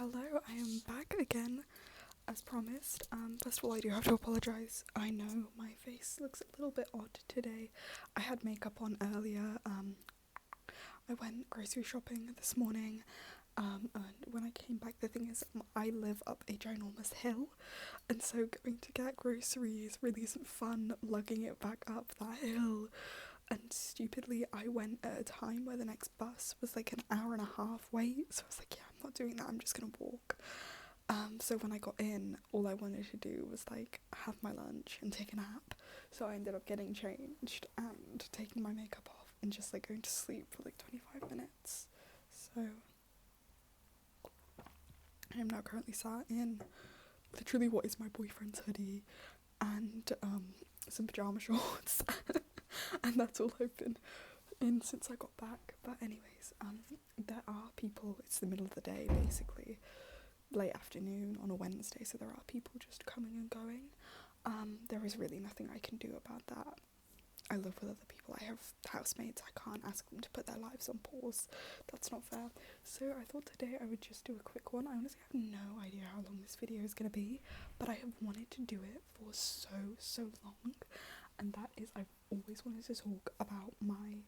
Hello, I am back again, as promised. First of all, I do have to apologise. I know my face looks a little bit odd today. I had makeup on earlier. I went grocery shopping this morning, and when I came back, the thing is, I live up a ginormous hill, and so going to get groceries really isn't fun, lugging it back up that hill. And stupidly, I went at a time where the next bus was like an hour and a half wait, so I was like, yeah, I'm not doing that, I'm just gonna walk. So when I got in, all I wanted to do was like have my lunch and take a nap, so I ended up getting changed and taking my makeup off and just like going to sleep for like 25 minutes. So I am now currently sat in literally what is my boyfriend's hoodie and some pyjama shorts. And that's all I've been in since I got back. But anyways, there are people, it's the middle of the day basically, late afternoon on a Wednesday, so there are people just coming and going. There is really nothing I can do about that. I live with other people, I have housemates, I can't ask them to put their lives on pause, that's not fair. So I thought today I would just do a quick one. I honestly have no idea how long this video is going to be, but I have wanted to do it for so long, and that is I've always wanted to talk about my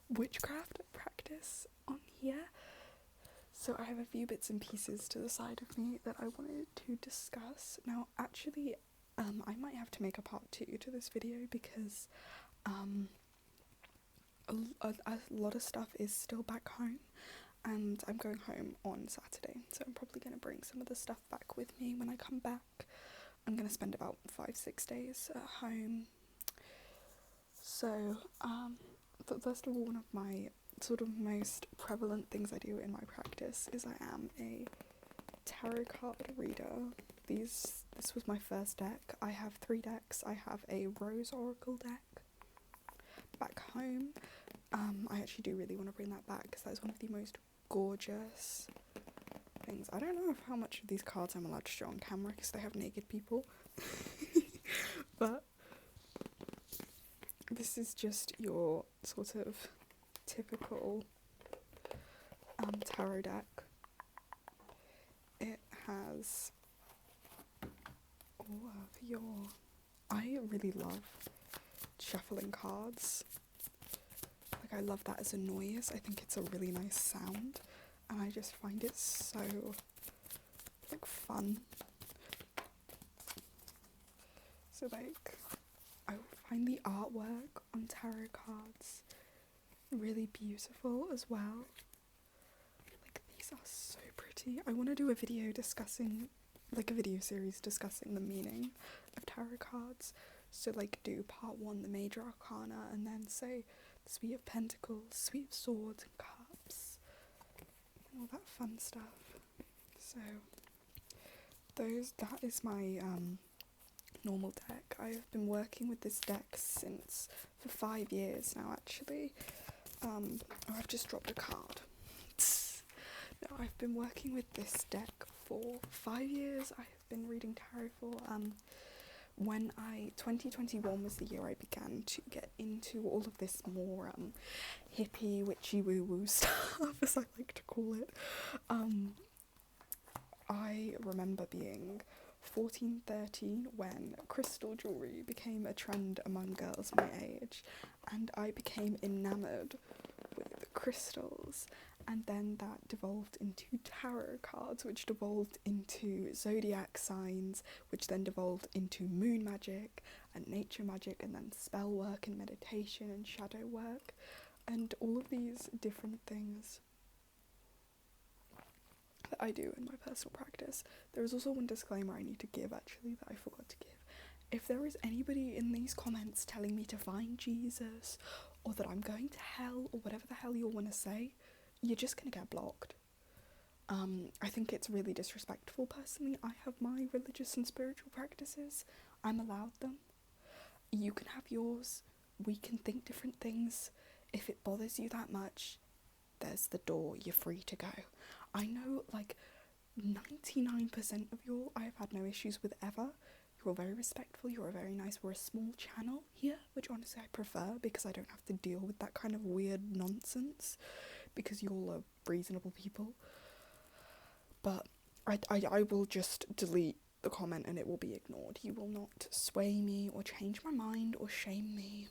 witchcraft practice on here. So I have a few bits and pieces to the side of me that I wanted to discuss. Now actually, I might have to make a part 2 to this video because a lot of stuff is still back home, and I'm going home on Saturday, so I'm probably going to bring some of the stuff back with me when I come back. I'm going to spend about 5-6 days at home. So first of all, one of my sort of most prevalent things I do in my practice is I am a tarot card reader. This was my first deck. I have 3 decks. I have a Rose Oracle deck back home. I actually do really want to bring that back because that is one of the most gorgeous things. I don't know how much of these cards I'm allowed to show on camera because they have naked people. But this is just your sort of typical tarot deck. It has all of your... I really love shuffling cards. Like, I love that as a noise. I think it's a really nice sound, and I just find it so like fun. So like, I find the artwork on tarot cards really beautiful as well. Like, these are so pretty. I want to do a video discussing, like a video series discussing the meaning of tarot cards. So like do part 1, the major arcana, and then say the Suite of Pentacles, Suite of Swords and Cups, and all that fun stuff. So that is my normal deck. I've been working with this deck for 5 years now, actually. Oh, I've just dropped a card. No, I've been working with this deck for 5 years. I have been reading tarot for 2021 was the year I began to get into all of this more hippie, witchy woo-woo stuff, as I like to call it. I remember being 14, 13 when crystal jewellery became a trend among girls my age, and I became enamoured with crystals, and then that devolved into tarot cards, which devolved into zodiac signs, which then devolved into moon magic and nature magic, and then spell work and meditation and shadow work, and all of these different things that I do in my personal practice. There is also one disclaimer I need to give, actually, that I forgot to give. If there is anybody in these comments telling me to find Jesus, or that I'm going to hell, or whatever the hell you all want to say, you're just going to get blocked. I think it's really disrespectful, personally. I have my religious and spiritual practices. I'm allowed them. You can have yours. We can think different things. If it bothers you that much, there's the door. You're free to go. I know, like, 99% of you all I have had no issues with ever. You're very respectful, you're very nice. We're a small channel here, which honestly I prefer because I don't have to deal with that kind of weird nonsense, because you all are reasonable people. But I will just delete the comment and it will be ignored. You will not sway me or change my mind or shame me.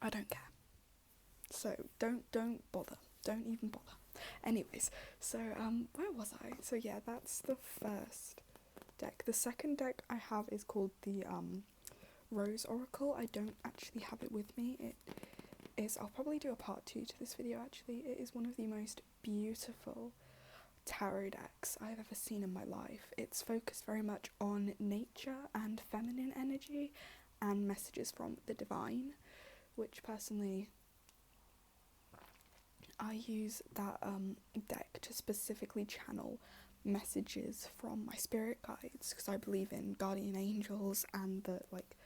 I don't care. So don't bother. Don't even bother. Anyways, so where was I? So yeah, that's the first deck. The second deck I have is called the Rose Oracle. I don't actually have it with me. It is, I'll probably do a part 2 to this video actually. It is one of the most beautiful tarot decks I've ever seen in my life. It's focused very much on nature and feminine energy and messages from the divine, which personally I use that deck to specifically channel messages from my spirit guides, because I believe in guardian angels and that, like,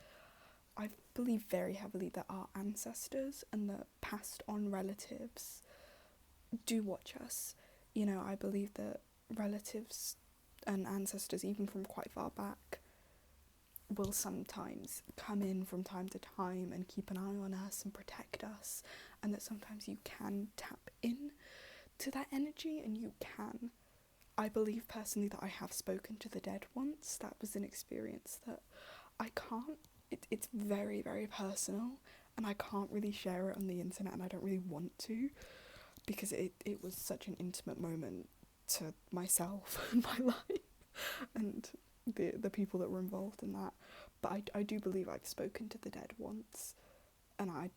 I believe very heavily that our ancestors and the passed on relatives do watch us. You know, I believe that relatives and ancestors, even from quite far back, will sometimes come in from time to time and keep an eye on us and protect us, and that sometimes you can tap in to that energy, and you can. I believe personally that I have spoken to the dead once. That was an experience that I can't, it's very, very personal, and I can't really share it on the internet, and I don't really want to, because it was such an intimate moment to myself and my life and the people that were involved in that. But I do believe I've spoken to the dead once, and I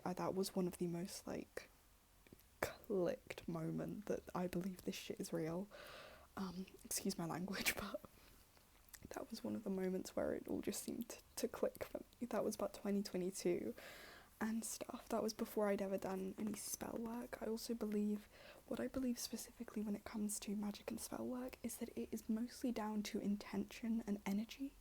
that was one of the most, like, clicked moment that I believe this shit is real. Excuse my language, but that was one of the moments where it all just seemed to click for me. That was about 2022 and stuff. That was before I'd ever done any spell work. I also believe, what I believe specifically when it comes to magic and spell work is that it is mostly down to intention and energy.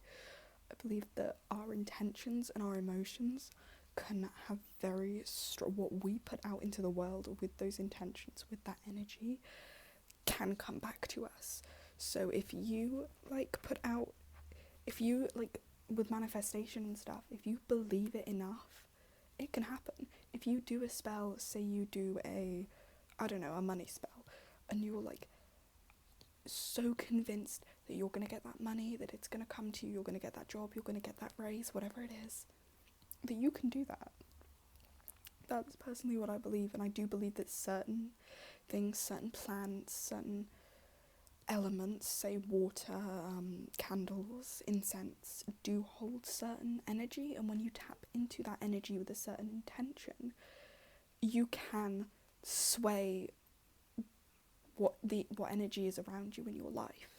I believe that our intentions and our emotions can have very what we put out into the world with those intentions, with that energy, can come back to us. So if you, like, put out, if you, like, with manifestation and stuff, if you believe it enough, it can happen. If you do a spell, say you do a money spell, and you're, like, so convinced that you're gonna get that money, that it's gonna come to you, you're gonna get that job, you're gonna get that raise, whatever it is, that you can do that. That's personally what I believe, and I do believe that certain things, certain plants, certain elements, say water, candles, incense, do hold certain energy, and when you tap into that energy with a certain intention, you can sway what energy is around you in your life.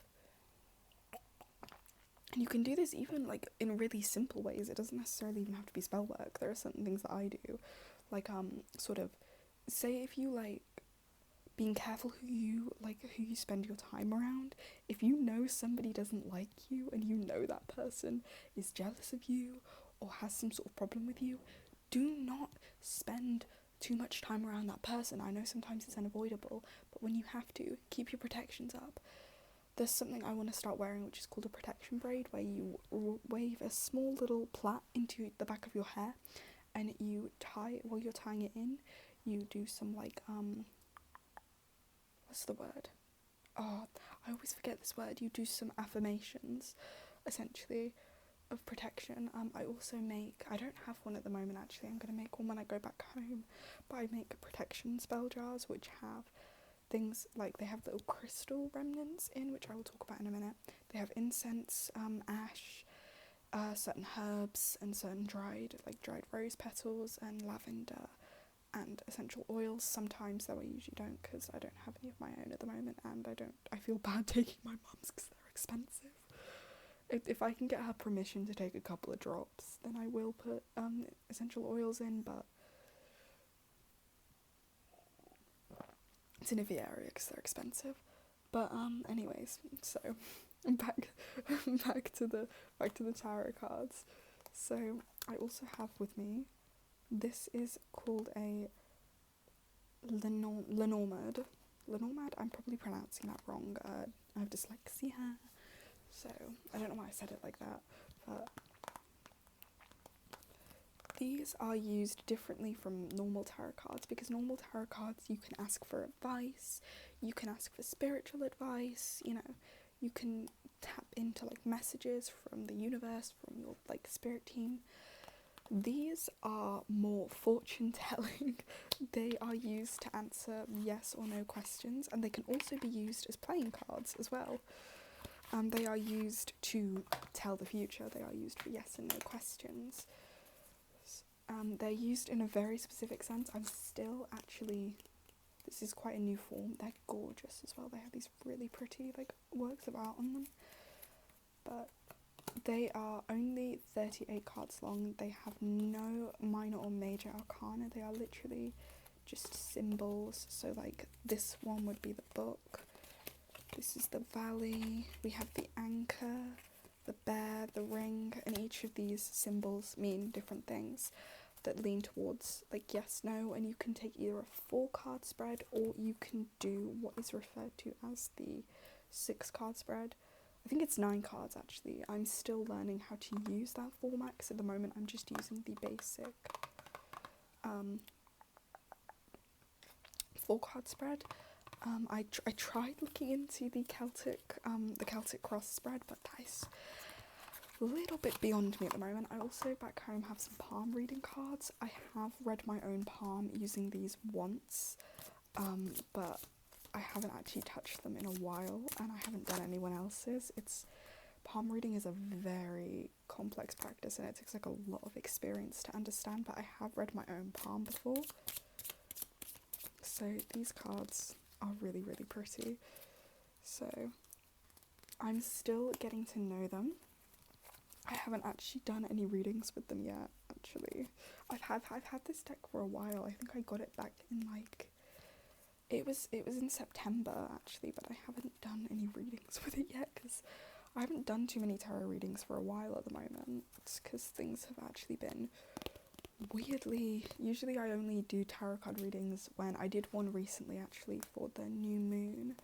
And you can do this even, like, in really simple ways. It doesn't necessarily even have to be spell work. There are certain things that I do, like, sort of, say if you, like, being careful who you spend your time around. If you know somebody doesn't like you, and you know that person is jealous of you or has some sort of problem with you, do not spend too much time around that person. I know sometimes it's unavoidable, but when you have to, keep your protections up. There's something I want to start wearing which is called a protection braid, where you wave a small little plait into the back of your hair, and you tie, while you're tying it in, you do some, like, what's the word? Oh, I always forget this word. You do some affirmations, essentially, of protection. I also make, I don't have one at the moment actually, I'm going to make one when I go back home, but I make protection spell jars which have things like, they have little crystal remnants in, which I will talk about in a minute. They have incense, ash, certain herbs, and certain dried rose petals and lavender and essential oils sometimes, though I usually don't, because I don't have any of my own at the moment, and I feel bad taking my mum's because they're expensive. If I can get her permission to take a couple of drops, then I will put essential oils in, but it's in a V area because they're expensive. But anyways, so back to the tarot cards. So I also have with me, this is called a Lenormand. I'm probably pronouncing that wrong. I have dyslexia, so I don't know why I said it like that, but these are used differently from normal tarot cards, because normal tarot cards, you can ask for advice, you can ask for spiritual advice, you know, You can tap into like messages from the universe, from your like spirit team. These are more fortune telling. They are used to answer yes or no questions, and they can also be used as playing cards as well. They are used to tell the future. They are used for yes and no questions. They're used in a very specific sense. I'm still actually, this is quite a new form. They're gorgeous as well. They have these really pretty like works of art on them. But they are only 38 cards long. They have no minor or major arcana. They are literally just symbols. So like this one would be the book. This is the valley. We have the anchor, the bear, the ring, and each of these symbols mean different things that lean towards like yes, no, and you can take either a 4-card spread or you can do what is referred to as the 6-card spread. I think it's 9 cards actually. I'm still learning how to use that format because at the moment I'm just using the basic 4-card spread. I tried looking into the Celtic cross spread, but that is a little bit beyond me at the moment. I also back home have some palm reading cards. I have read my own palm using these once, but I haven't actually touched them in a while, and I haven't done anyone else's. Palm reading is a very complex practice, and it takes like a lot of experience to understand, but I have read my own palm before. So these cards are really, really pretty. So I'm still getting to know them. I haven't actually done any readings with them yet, actually. I've had this deck for a while. I think I got it back in like, it was in September actually, but I haven't done any readings with it yet because I haven't done too many tarot readings for a while at the moment. It's because things have actually been weirdly, usually I only do tarot card readings when I did one recently actually for the new moon.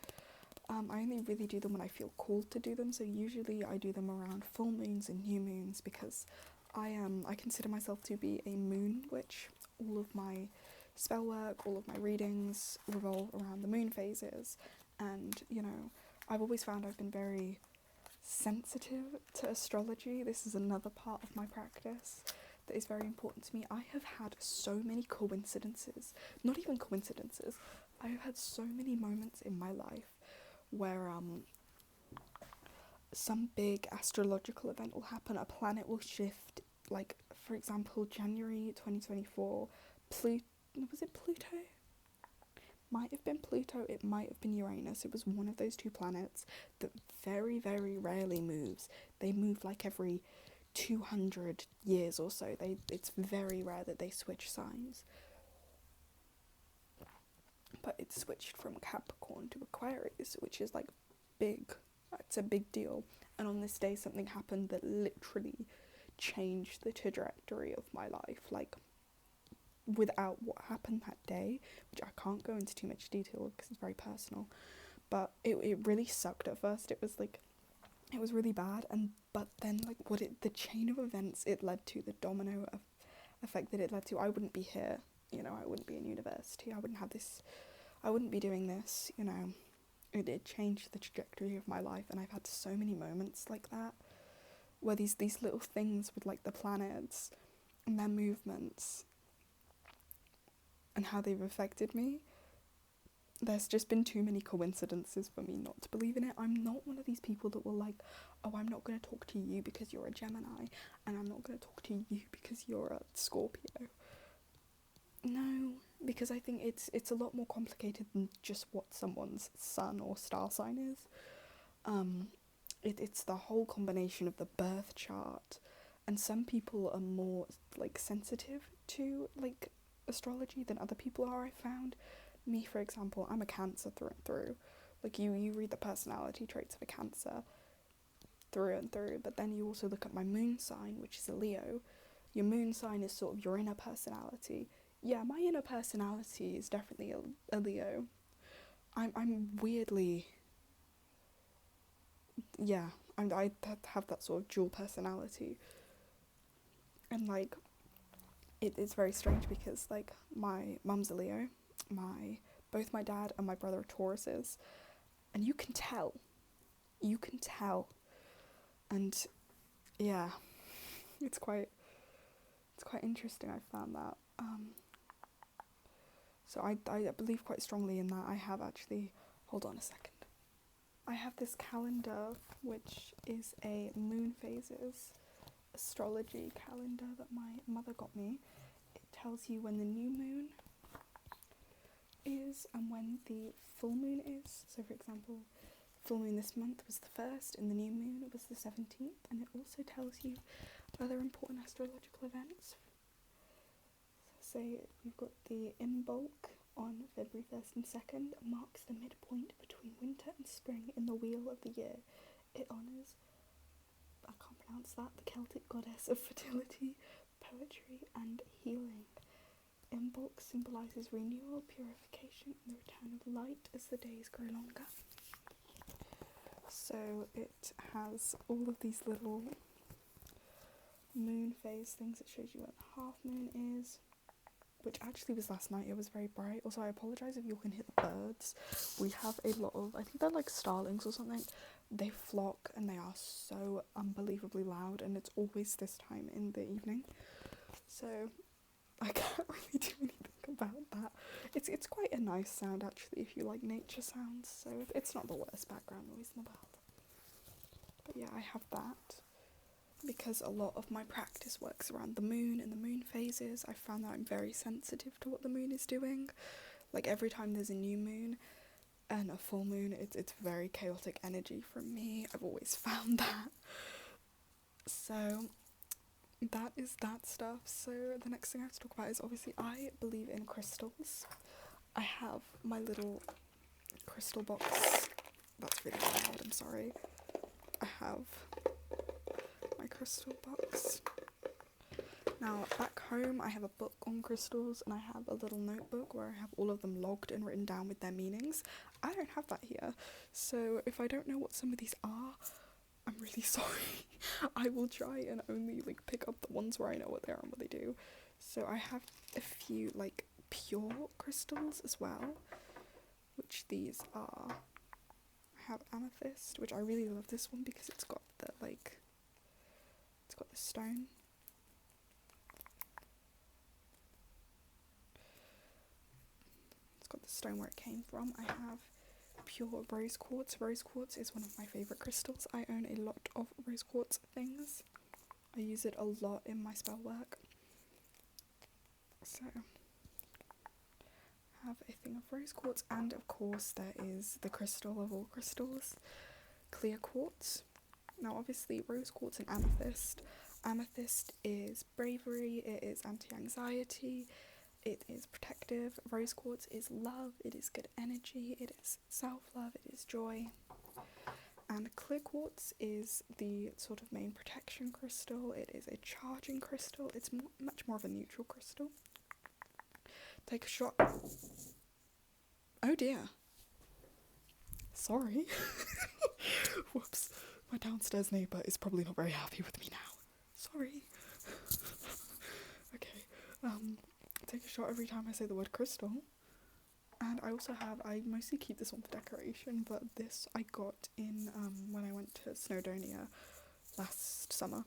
I only really do them when I feel called to do them, so usually I do them around full moons and new moons because I consider myself to be a moon witch. All of my spell work, all of my readings revolve around the moon phases, and you know, I've always found I've been very sensitive to astrology. This is another part of my practice that is very important to me. I have had so many coincidences, not even coincidences, I have had so many moments in my life where some big astrological event will happen, a planet will shift, like for example January 2024, was it Pluto? Might have been Pluto, it might have been Uranus. It was one of those two planets that very, very rarely moves. They move like every 200 years or so. It's very rare that they switch signs. But it switched from Capricorn to Aquarius, which is like big. It's a big deal. And on this day something happened that literally changed the trajectory of my life. Like, without what happened that day, which I can't go into too much detail because it's very personal, but it really sucked at first. It was really bad, but then the chain of events it led to, the domino effect that it led to, I wouldn't be here, you know, I wouldn't be in university, I wouldn't have this, I wouldn't be doing this, you know. It changed the trajectory of my life, and I've had so many moments like that where these little things with like the planets and their movements and how they've affected me. There's just been too many coincidences for me not to believe in it. I'm not one of these people that will like, oh, I'm not going to talk to you because you're a Gemini, and I'm not going to talk to you because you're a Scorpio. No, because I think it's a lot more complicated than just what someone's sun or star sign is. It's the whole combination of the birth chart, and some people are more like sensitive to like astrology than other people are, I found. Me, for example, I'm a Cancer through and through. Like you read the personality traits of a Cancer through and through, but then you also look at my moon sign, which is a Leo. Your moon sign is sort of your inner personality. Yeah, my inner personality is definitely a Leo. I'm weirdly, yeah, I have that sort of dual personality, and like it's very strange because like my mum's a Leo, both my dad and my brother are Tauruses, and you can tell you can tell. And yeah, it's quite interesting. I found that. So I believe quite strongly in that. I have actually, hold on a second. I have this calendar, which is a moon phases astrology calendar that my mother got me. It tells you when the new moon is and when the full moon is. So for example, full moon this month was the 1st and the new moon was the 17th, and it also tells you other important astrological events. So say you've got the Imbolc on February 1st and 2nd, marks the midpoint between winter and spring in the wheel of the year. It honours, I can't pronounce that, the Celtic goddess of fertility, poetry and healing. Imbolc symbolises renewal, purification and the return of light as the days grow longer. So it has all of these little moon phase things. It shows you when the half moon is, which actually was last night. It was very bright. Also, I apologise if you can hear the birds. We have a lot of, I think they're like starlings or something. They flock and they are so unbelievably loud, and it's always this time in the evening. So I can't really do anything about that. It's quite a nice sound actually if you like nature sounds, so it's not the worst background noise in the world. But yeah, I have that because a lot of my practice works around the moon and the moon phases. I found that I'm very sensitive to what the moon is doing. Like every time there's a new moon and a full moon, it's very chaotic energy from me. I've always found that. So that is that stuff. So the next thing I have to talk about is obviously I believe in crystals. I have my little crystal box. That's really loud, I'm sorry. I have my crystal box. Now back home I have a book on crystals and I have a little notebook where I have all of them logged and written down with their meanings. I don't have that here, so if I don't know what some of these are, I'm really sorry. I will try and only like pick up the ones where I know what they are and what they do. So I have a few like pure crystals as well, which these are. I have amethyst, which I really love this one because it's got the like, it's got the stone. It's got the stone where it came from. I have pure rose quartz. Rose quartz is one of my favourite crystals. I own a lot of rose quartz things. I use it a lot in my spell work. So I have a thing of rose quartz, and of course there is the crystal of all crystals, clear quartz. Now obviously rose quartz and amethyst. Amethyst is bravery, it is anti-anxiety, it is protective. Rose quartz is love, it is good energy, it is self-love, it is joy. And clear quartz is the sort of main protection crystal. It is a charging crystal. It's much more of a neutral crystal. Take a shot. Oh dear. Sorry. Whoops. My downstairs neighbour is probably not very happy with me now. Sorry. Okay. Take a shot every time I say the word crystal. And I also have, I mostly keep this one for decoration, but this I got in when I went to Snowdonia last summer.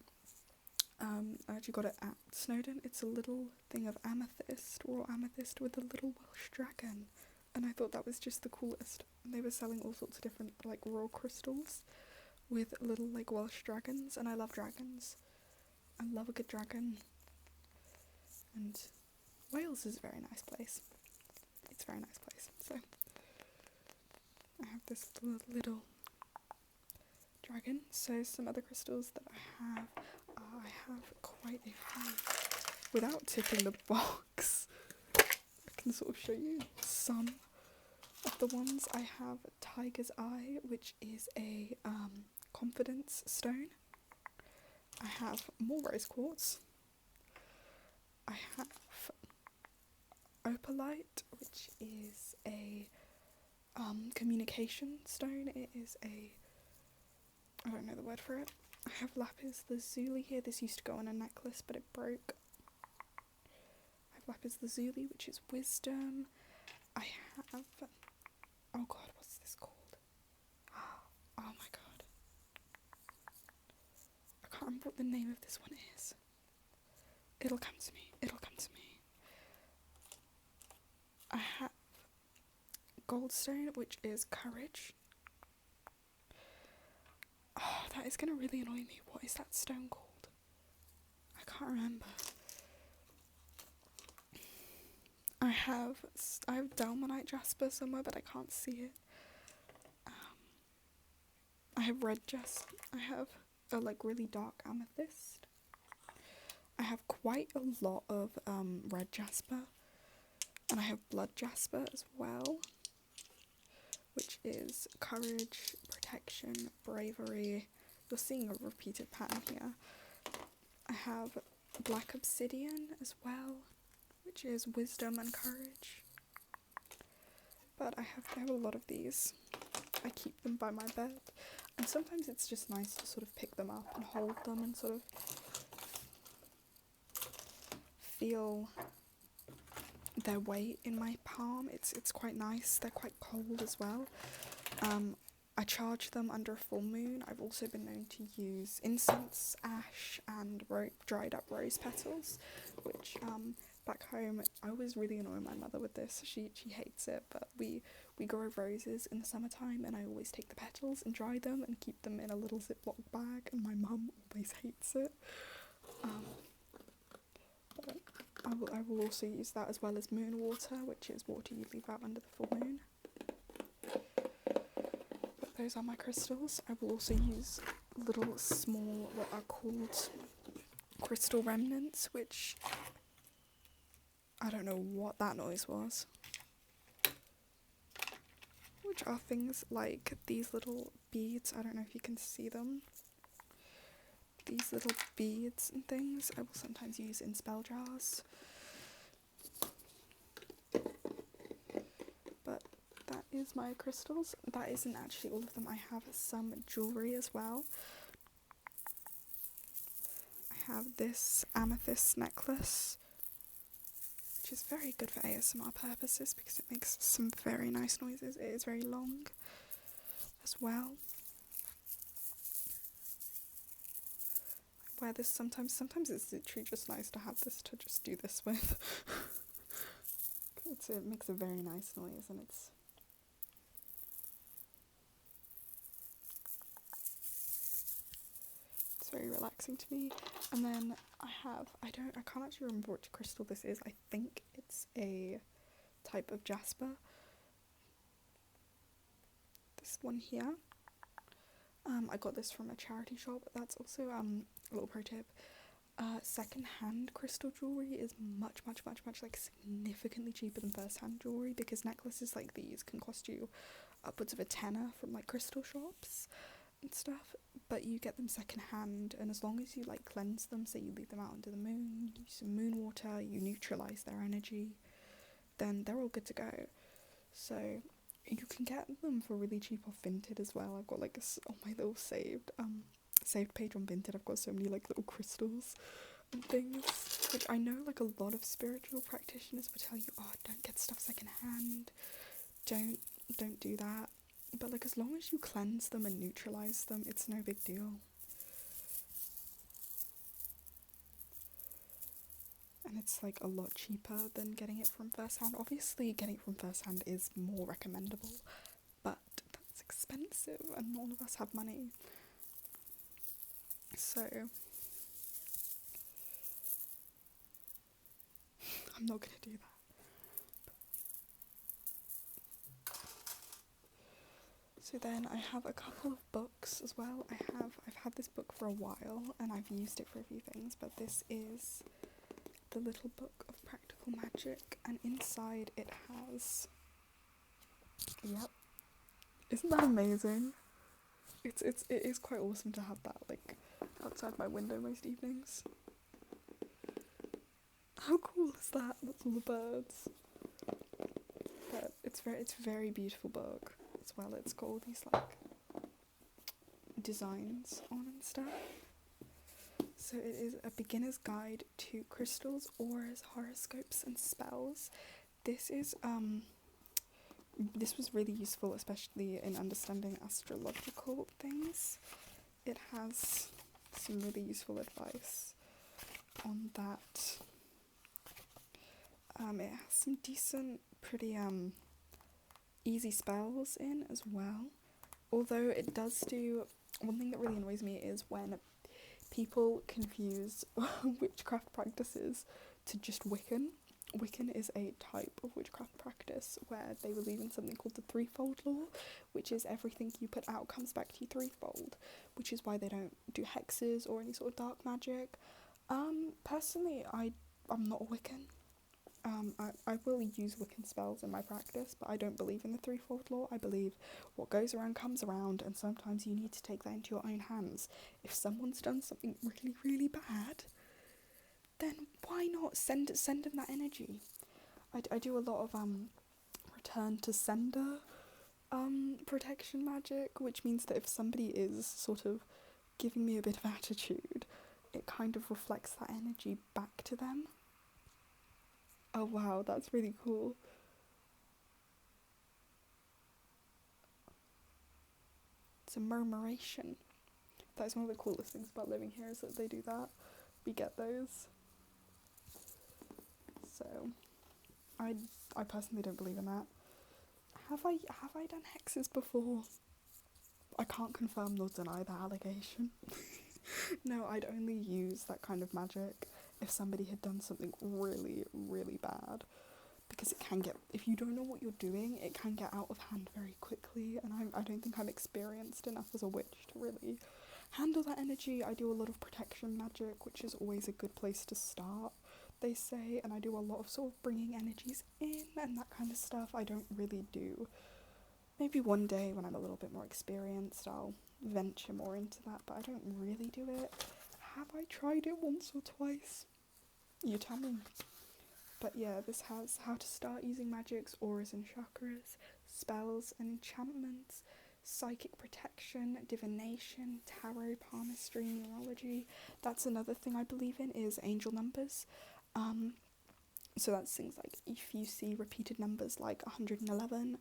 I actually got it at Snowdon. It's a little thing of amethyst, raw amethyst with a little Welsh dragon. And I thought that was just the coolest. And they were selling all sorts of different like raw crystals with little like Welsh dragons, and I love dragons. I love a good dragon. And Wales is a very nice place. It's a very nice place. So I have this little dragon. So some other crystals that I have quite a few. Without tipping the box, I can sort of show you some of the ones. I have Tiger's Eye, which is a confidence stone. I have more rose quartz. I have opalite, which is a communication stone. It is a, I don't know the word for it. I have lapis lazuli here. This used to go on a necklace, but it broke. I have lapis lazuli, which is wisdom. I have, oh god, what's this called? Oh my god. remember what the name of this one is. It'll come to me. I have Goldstone, which is courage. Oh, that is going to really annoy me. What is that stone called? I can't remember. I have Delmonite Jasper somewhere, but I can't see it. I have red jasper. I have a really dark amethyst. I have quite a lot of red jasper, and I have blood jasper as well, which is courage, protection, bravery. You're seeing a repeated pattern here. I have black obsidian as well, which is wisdom and courage. But I have a lot of these. I keep them by my bed, and sometimes it's just nice to sort of pick them up and hold them and sort of feel their weight in my palm. It's quite nice. They're quite cold as well. I charge them under a full moon. I've also been known to use incense, ash, and dried up rose petals, which back home I always really annoy my mother with this. She hates it, but we grow roses in the summertime, and I always take the petals and dry them and keep them in a little Ziploc bag, and my mum always hates it. But I will also use that, as well as moon water, which is water you leave out under the full moon. But those are my crystals. I will also use little small, what are called crystal remnants, which I don't know what that noise was. Which are things like these little beads. I don't know if you can see them. These little beads and things I will sometimes use in spell jars. But that is my crystals. That isn't actually all of them. I have some jewellery as well. I have this amethyst necklace, which is very good for ASMR purposes because it makes some very nice noises. It is very long as well. I wear this sometimes. Sometimes it's literally just nice to have this to just do this with. It makes a very nice noise, and it's very relaxing to me. And then I can't actually remember which crystal this is. I think it's a type of jasper. This one here. I got this from a charity shop. That's also a little pro tip. Second-hand crystal jewellery is much like significantly cheaper than first-hand jewellery, because necklaces like these can cost you upwards of a tenner from like crystal shops and stuff, but you get them second-hand, and as long as you like cleanse them, so you leave them out under the moon, use some moon water, you neutralise their energy, then they're all good to go. So you can get them for really cheap off Vinted as well. I've got like on my little saved page on Vinted, I've got so many like little crystals and things, which I know like a lot of spiritual practitioners will tell you, oh, don't get stuff secondhand, don't do that. But like, as long as you cleanse them and neutralise them, it's no big deal. And it's like a lot cheaper than getting it from first hand. Obviously getting it from first hand is more recommendable, but that's expensive and none of us have money. So I'm not gonna do that. So then I have a couple of books as well. I've had this book for a while and I've used it for a few things, but this is the Little Book of Practical Magic, and inside it has, yep, isn't that amazing? It is quite awesome to have that like outside my window most evenings. How cool is that? That's all the birds. But it's very beautiful book as well. It's got all these like designs on and stuff. So it is a beginner's guide to crystals, auras, horoscopes and spells. This was really useful, especially in understanding astrological things. It has some really useful advice on that. It has some decent, pretty easy spells in as well. Although it does do, one thing that really annoys me is when people confuse witchcraft practices to just Wiccan. Wiccan is a type of witchcraft practice where they believe in something called the threefold law, which is everything you put out comes back to you threefold, which is why they don't do hexes or any sort of dark magic. Personally, I'm not a Wiccan. I will use Wiccan spells in my practice, but I don't believe in the threefold law. I believe what goes around comes around, and sometimes you need to take that into your own hands. If someone's done something really, really bad, then why not send them that energy? I do a lot of return to sender protection magic, which means that if somebody is sort of giving me a bit of attitude, it kind of reflects that energy back to them. Oh wow, that's really cool. It's a murmuration. That is one of the coolest things about living here, is that they do that. We get those. So, I personally don't believe in that. Have I done hexes before? I can't confirm nor deny that allegation. No, I'd only use that kind of magic if somebody had done something really, really bad. Because it can get, if you don't know what you're doing, it can get out of hand very quickly, and I don't think I'm experienced enough as a witch to really handle that energy. I do a lot of protection magic, which is always a good place to start, they say, and I do a lot of sort of bringing energies in and that kind of stuff. I don't really do. Maybe one day when I'm a little bit more experienced, I'll venture more into that, but I don't really do it. Have I tried it once or twice? You tell me. But yeah, this has how to start using magics, auras and chakras, spells and enchantments, psychic protection, divination, tarot, palmistry, numerology. That's another thing I believe in, is angel numbers. So that's things like if you see repeated numbers like 111,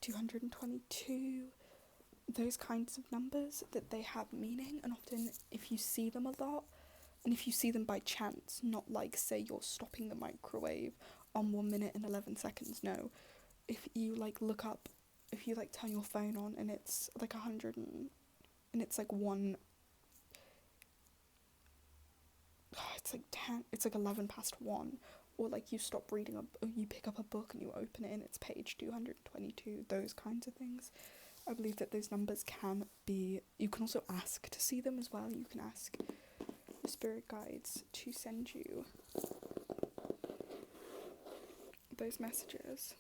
222, those kinds of numbers, that they have meaning, and often if you see them a lot, and if you see them by chance, not like, say, you're stopping the microwave on 1 minute and 11 seconds, no. If you, like, look up, if you, like, turn your phone on and it's, like, 100 and it's, like, 1, it's, like, 10, it's, like, 11 past 1, or, like, you stop reading, or you pick up a book and you open it and it's page 222, those kinds of things. I believe that those numbers can be, you can also ask to see them as well. You can ask the spirit guides to send you those messages.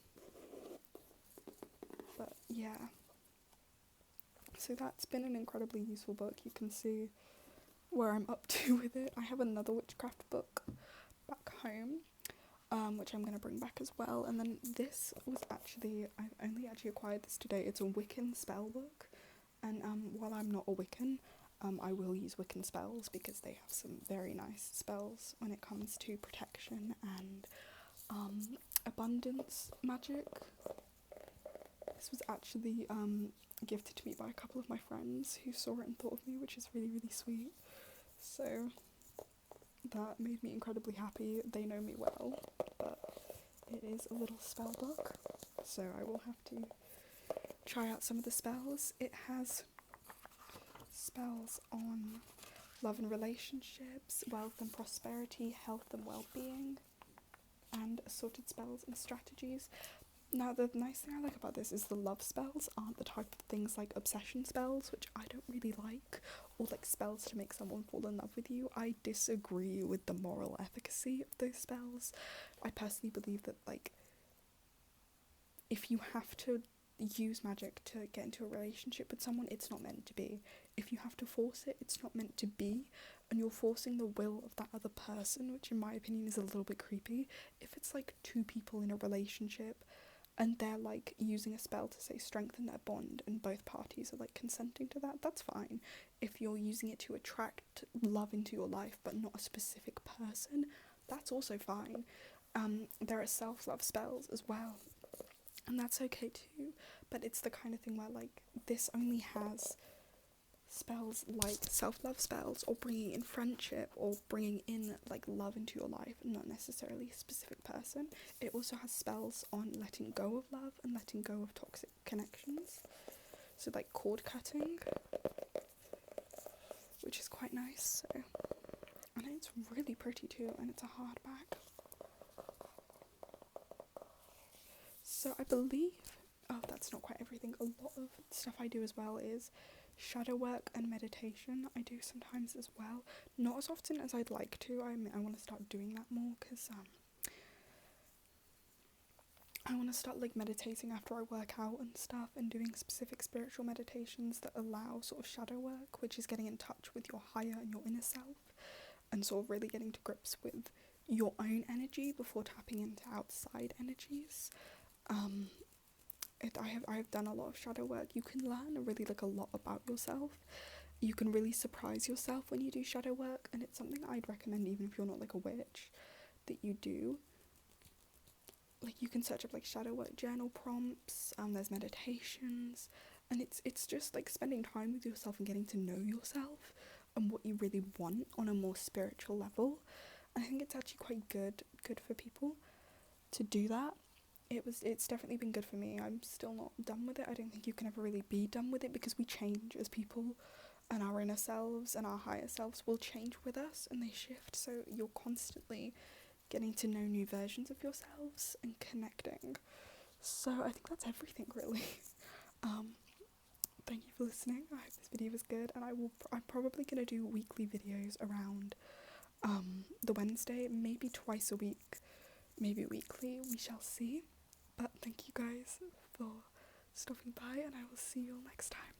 But yeah, so that's been an incredibly useful book. You can see where I'm up to with it. I have another witchcraft book back home, which I'm going to bring back as well. And then this was actually, I've only actually acquired this today. It's a Wiccan spell book, and while I'm not a Wiccan, I will use Wiccan spells because they have some very nice spells when it comes to protection and abundance magic. This was actually gifted to me by a couple of my friends who saw it and thought of me, which is really, really sweet. So that made me incredibly happy. They know me well, but it is a little spell book, so I will have to try out some of the spells. It has spells on love and relationships, wealth and prosperity, health and well-being, and assorted spells and strategies. Now, the nice thing I like about this is the love spells aren't the type of things like obsession spells, which I don't really like, or like spells to make someone fall in love with you. I disagree with the moral efficacy of those spells. I personally believe that, like, if you have to use magic to get into a relationship with someone, it's not meant to be. If you have to force it, it's not meant to be, and you're forcing the will of that other person, which in my opinion is a little bit creepy. If it's like two people in a relationship and they're like using a spell to, say, strengthen their bond, and both parties are like consenting to that, that's fine. If you're using it to attract love into your life but not a specific person, that's also fine. There are self-love spells as well, and that's okay too, but it's the kind of thing where, like, this only has spells like self-love spells, or bringing in friendship, or bringing in like love into your life, not necessarily a specific person. It also has spells on letting go of love and letting go of toxic connections, so like cord cutting, which is quite nice. So, and it's really pretty too, and it's a hardback. So I believe, oh, that's not quite everything. A lot of stuff I do as well is shadow work and meditation. I do sometimes as well, not as often as I'd like to. I mean, I want to start doing that more, because I want to start like meditating after I work out and stuff, and doing specific spiritual meditations that allow sort of shadow work, which is getting in touch with your higher and your inner self, and sort of really getting to grips with your own energy before tapping into outside energies. I have done a lot of shadow work. You can learn really like a lot about yourself. You can really surprise yourself when you do shadow work, and it's something I'd recommend even if you're not like a witch, that you do. Like, you can search up like shadow work journal prompts, there's meditations, and it's just like spending time with yourself and getting to know yourself and what you really want on a more spiritual level. And I think it's actually quite good for people to do that. It's definitely been good for me. I'm still not done with it. I don't think you can ever really be done with it, because we change as people, and our inner selves and our higher selves will change with us, and they shift, so you're constantly getting to know new versions of yourselves and connecting. So I think that's everything, really. Thank you for listening. I hope this video was good, and I'm probably gonna do weekly videos around the Wednesday, maybe twice a week, maybe weekly, we shall see. But thank you guys for stopping by, and I will see you all next time.